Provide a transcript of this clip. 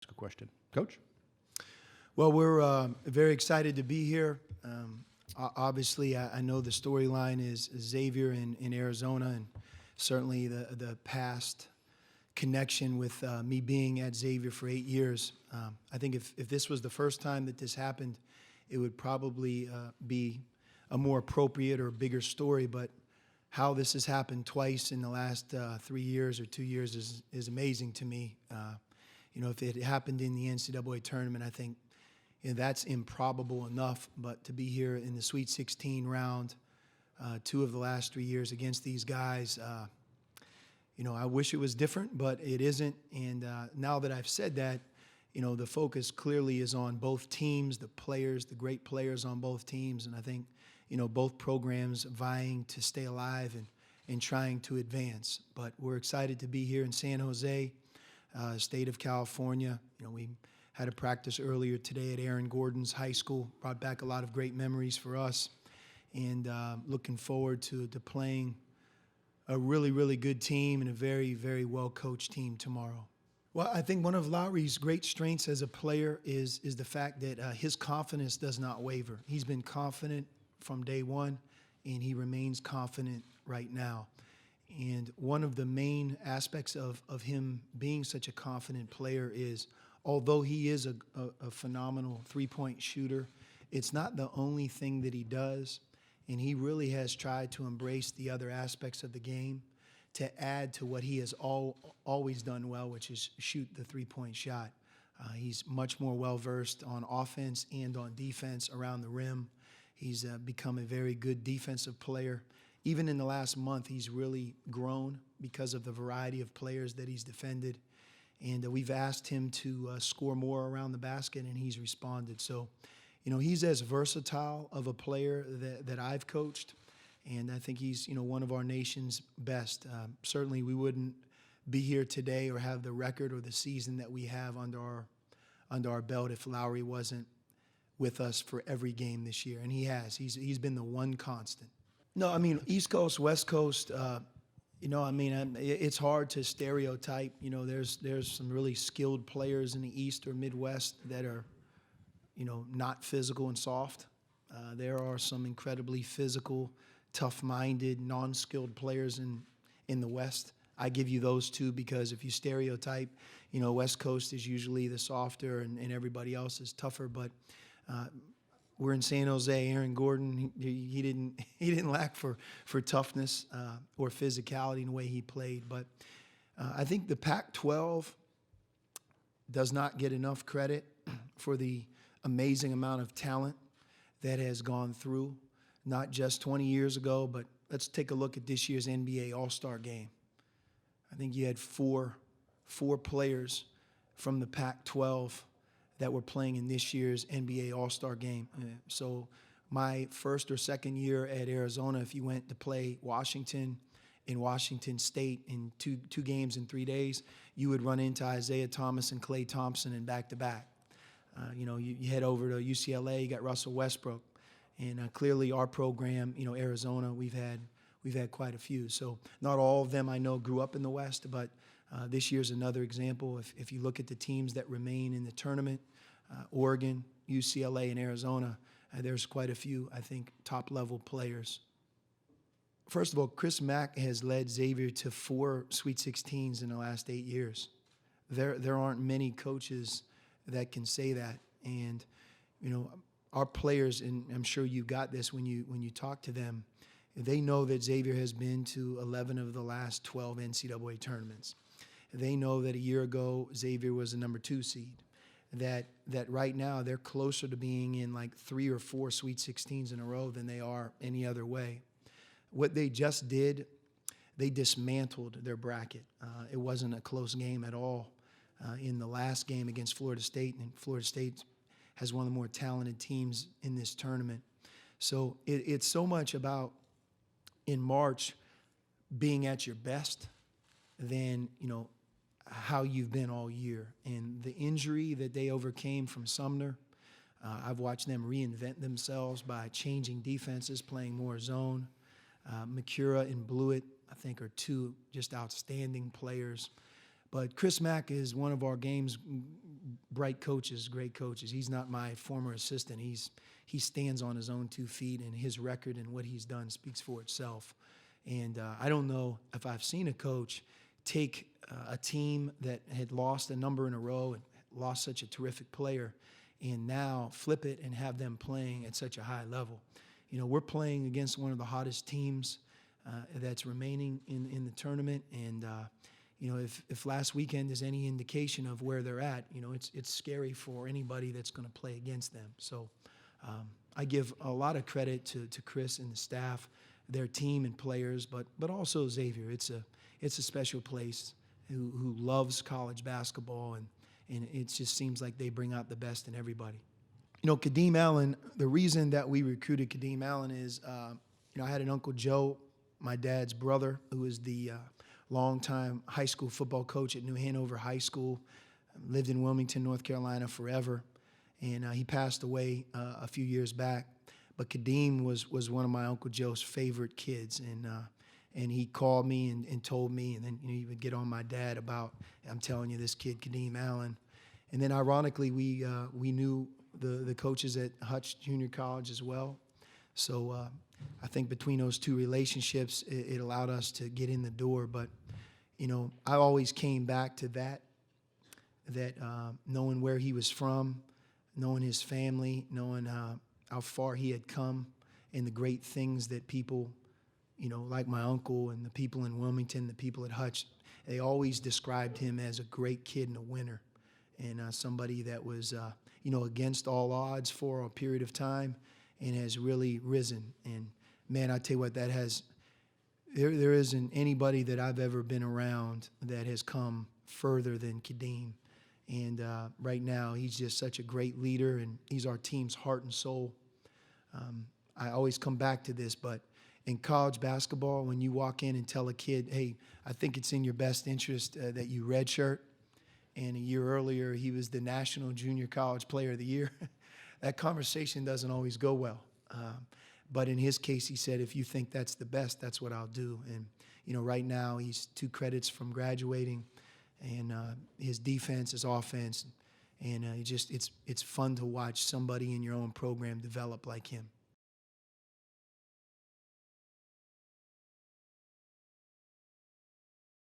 Ask a question. Coach? Well, we're very excited to be here. Obviously, I know the storyline is Xavier in Arizona, and certainly the past connection with me being at Xavier for 8 years. I think if this was the first time that this happened, it would probably be a more appropriate or bigger story. But how this has happened twice in the last 3 years or 2 years is amazing to me. If it happened in the NCAA tournament, I think that's improbable enough. But to be here in the Sweet 16 round, 2 of the last 3 years against these guys, I wish it was different, but it isn't. And now that I've said that, the focus clearly is on both teams, the players, the great players on both teams. And I think, both programs vying to stay alive and trying to advance. But we're excited to be here in San Jose, state of California. We had a practice earlier today at Aaron Gordon's high school, brought back a lot of great memories for us. And looking forward to playing a really, really good team and a very, very well-coached team tomorrow. Well, I think one of Lowry's great strengths as a player is the fact that his confidence does not waver. He's been confident from day one, and he remains confident right now. And one of the main aspects of him being such a confident player is, although he is a phenomenal three-point shooter, it's not the only thing that he does. And he really has tried to embrace the other aspects of the game to add to what he has always done well, which is shoot the three-point shot. He's much more well-versed on offense and on defense around the rim. He's become a very good defensive player. Even in the last month, he's really grown because of the variety of players that he's defended. And we've asked him to score more around the basket, and he's responded. So, he's as versatile of a player that I've coached, and I think he's, one of our nation's best. Certainly we wouldn't be here today or have the record or the season that we have under our belt if Lowry wasn't with us for every game this year, and he has. He's been the one constant. No, East Coast, West Coast, it's hard to stereotype. There's some really skilled players in the East or Midwest that are, not physical and soft. There are some incredibly physical, tough-minded, non-skilled players in the West. I give you those two because if you stereotype, West Coast is usually the softer and everybody else is tougher. But we're in San Jose. Aaron Gordon, he didn't lack for toughness or physicality in the way he played. But I think the Pac-12 does not get enough credit for the amazing amount of talent that has gone through, not just 20 years ago, but let's take a look at this year's NBA All-Star game. I think you had four players from the Pac-12 that were playing in this year's NBA All-Star game. So my first or second year at Arizona, if you went to play Washington in Washington State in two games in 3 days, you would run into Isaiah Thomas and Klay Thompson in back-to-back. You head over to UCLA, you got Russell Westbrook. And clearly our program, Arizona, we've had quite a few. So not all of them I know grew up in the West, but this year's another example. If you look at the teams that remain in the tournament, Oregon, UCLA, and Arizona, there's quite a few, I think, top-level players. First of all, Chris Mack has led Xavier to 4 Sweet 16s in the last 8 years. There aren't many coaches that can say that. And, our players, and I'm sure you got this when you talk to them, they know that Xavier has been to 11 of the last 12 NCAA tournaments. They know that a year ago, Xavier was the number 2 seed. That right now, they're closer to being in like 3 or 4 Sweet 16s in a row than they are any other way. What they just did, they dismantled their bracket. It wasn't a close game at all in the last game against Florida State, and Florida State has one of the more talented teams in this tournament. So it's so much about, in March, being at your best than, how you've been all year. And the injury that they overcame from Sumner, I've watched them reinvent themselves by changing defenses, playing more zone. McCura and Blewett, I think, are 2 just outstanding players. But Chris Mack is one of our game's bright coaches, great coaches. He's not my former assistant. He stands on his own 2 feet, and his record and what he's done speaks for itself. And I don't know if I've seen a coach take a team that had lost a number in a row and lost such a terrific player and now flip it and have them playing at such a high level. You know, we're playing against one of the hottest teams that's remaining in the tournament. And, you know, if last weekend is any indication of where they're at, you know, it's scary for anybody that's going to play against them. So I give a lot of credit to Chris and the staff, their team and players, but also Xavier. It's a special place who loves college basketball, and it just seems like they bring out the best in everybody. You know, Kadeem Allen, the reason that we recruited Kadeem Allen is, you know, I had an Uncle Joe, my dad's brother, who was the longtime high school football coach at New Hanover High School, lived in Wilmington, North Carolina forever, and he passed away a few years back. But Kadeem was one of my Uncle Joe's favorite kids, and he called me and told me, and then, you know, he would get on my dad about, I'm telling you, this kid, Kadeem Allen. And then ironically, we knew the coaches at Hutch Junior College as well. So I think between those two relationships, it allowed us to get in the door. But, you know, I always came back to that knowing where he was from, knowing his family, knowing how far he had come, and the great things that people, you know, like my uncle and the people in Wilmington, the people at Hutch, they always described him as a great kid and a winner, and somebody that was, you know, against all odds for a period of time and has really risen. And, man, I tell you what, that has, there isn't anybody that I've ever been around that has come further than Kadeem. And right now, he's just such a great leader, and he's our team's heart and soul. I always come back to this, but in college basketball, when you walk in and tell a kid, hey, I think it's in your best interest that you redshirt, and a year earlier he was the National Junior College Player of the Year, that conversation doesn't always go well. But in his case, he said, if you think that's the best, that's what I'll do. And, you know, right now he's 2 credits from graduating, and his defense, his offense, and it's fun to watch somebody in your own program develop like him.